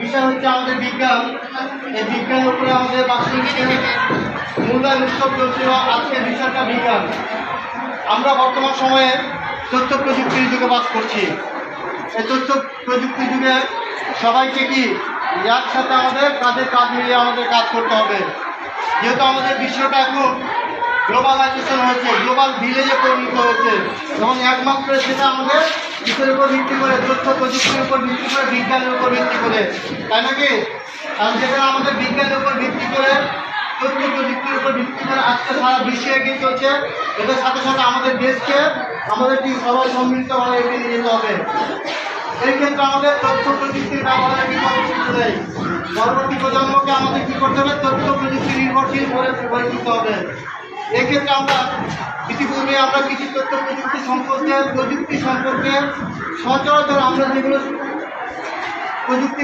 বিষয় হচ্ছে আমাদের বিজ্ঞান। এই বিজ্ঞানের উপরে আমাদের বার্ষিক মূল্যায়ন উৎসব চলছিল। আজকের বিষয়টা বিজ্ঞান। আমরা বর্তমান সময়ে তথ্য প্রযুক্তির যুগে বাস করছি। এই তথ্য প্রযুক্তির যুগে সবাইকে কি একসাথে আমাদের কাজ মিলিয়ে আমাদের কাজ করতে হবে। যেহেতু আমাদের বিশ্বটা এখন গ্লোবালাইজেশন হয়েছে, গ্লোবাল ভিলেজে পরিণত হয়েছে, এবং একমাত্র সেটা আমাদের কিসের উপর ভিত্তি করে, তথ্য প্রযুক্তির উপর ভিত্তি করে, বিজ্ঞানের উপর ভিত্তি করে, তাই নাকি? কারণ যেখানে আমাদের বিজ্ঞানের উপর ভিত্তি করে, তথ্য প্রযুক্তির উপর ভিত্তি করে আজকে সারা বিশ্বে এগিয়ে চলছে। এদের সাথে সাথে আমাদের দেশকে আমাদেরকে সবাই সম্মিলিতভাবে এগিয়ে নিয়ে যেতে হবে। এই ক্ষেত্রে আমাদের তথ্য প্রযুক্তির ব্যবহারে বিকল্প করতে দেয়। পরবর্তী প্রজন্মকে আমাদের কী করতে হবে? তথ্য প্রযুক্তি নির্ভরশীল করে তুলতে হবে। এক্ষেত্রে আমরা ইতিপূর্বে কিছু তথ্য প্রযুক্তি সম্পর্কে সচরাচর আমরা যেগুলো প্রযুক্তি